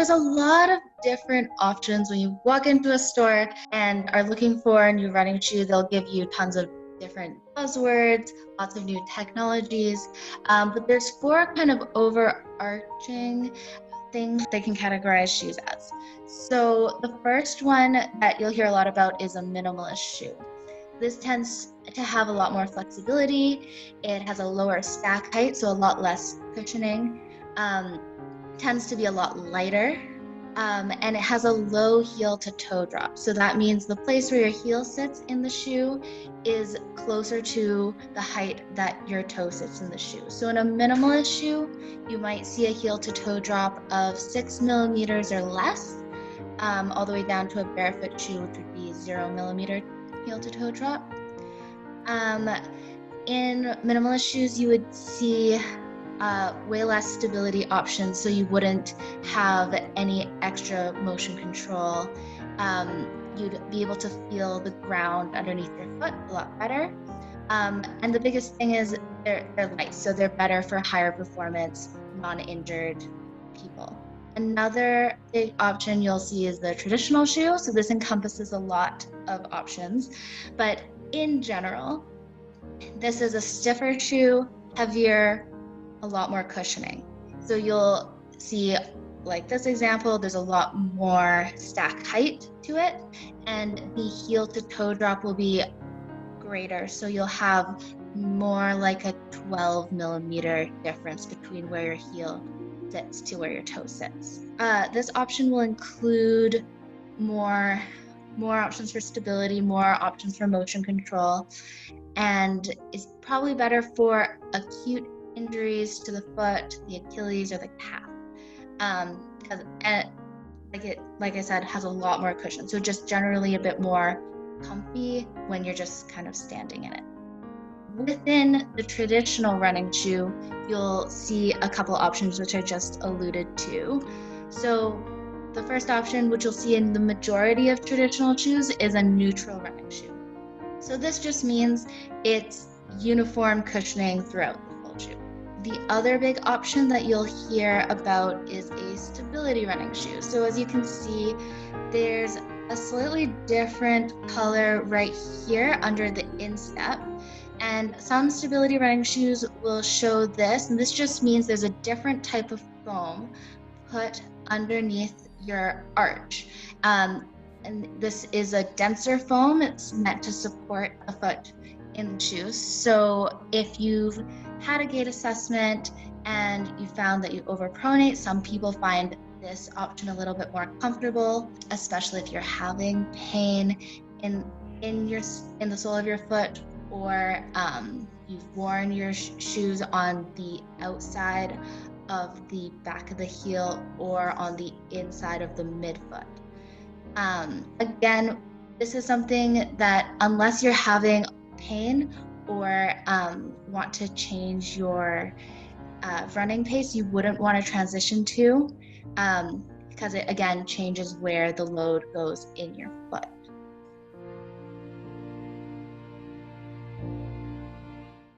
there's a lot of different options when you walk into a store and are looking for a new running shoe. They'll give you tons of different buzzwords, lots of new technologies, but there's four kind of overarching things they can categorize shoes as. So the first one that you'll hear a lot about is a minimalist shoe. This tends to have a lot more flexibility. It has a lower stack height, so a lot less cushioning. Tends to be a lot lighter, and it has a low heel to toe drop. So that means the place where your heel sits in the shoe is closer to the height that your toe sits in the shoe. So in a minimalist shoe, you might see a heel to toe drop of 6 millimeters or less, all the way down to a barefoot shoe, which would be 0 millimeter heel to toe drop. In minimalist shoes, you would see way less stability options, so you wouldn't have any extra motion control. You'd be able to feel the ground underneath your foot a lot better. And the biggest thing is they're light, so they're better for higher performance, non-injured people. Another big option you'll see is the traditional shoe. So this encompasses a lot of options, but in general, this is a stiffer shoe, heavier, a lot more cushioning. So you'll see, like this example, there's a lot more stack height to it, and the heel to toe drop will be greater. So you'll have more like a 12 millimeter difference between where your heel sits to where your toe sits. This option will include more options for stability, more options for motion control, and is probably better for acute injuries to the foot, the Achilles, or the calf. Because like I said, has a lot more cushion. So just generally a bit more comfy when you're just kind of standing in it. Within the traditional running shoe, you'll see a couple options which I just alluded to. So the first option, which you'll see in the majority of traditional shoes, is a neutral running shoe. So this just means it's uniform cushioning throughout the full shoe. The other big option that you'll hear about is a stability running shoe. So as you can see, there's a slightly different color right here under the instep. And some stability running shoes will show this, and this just means there's a different type of foam put underneath your arch. And this is a denser foam. It's meant to support the foot in the shoes. So if you've had a gait assessment and you found that you overpronate, some people find this option a little bit more comfortable, especially if you're having pain in the sole of your foot, or you've worn your shoes on the outside of the back of the heel or on the inside of the midfoot. Again, this is something that unless you're having pain or want to change your running pace, you wouldn't want to transition to, because it again changes where the load goes in your foot.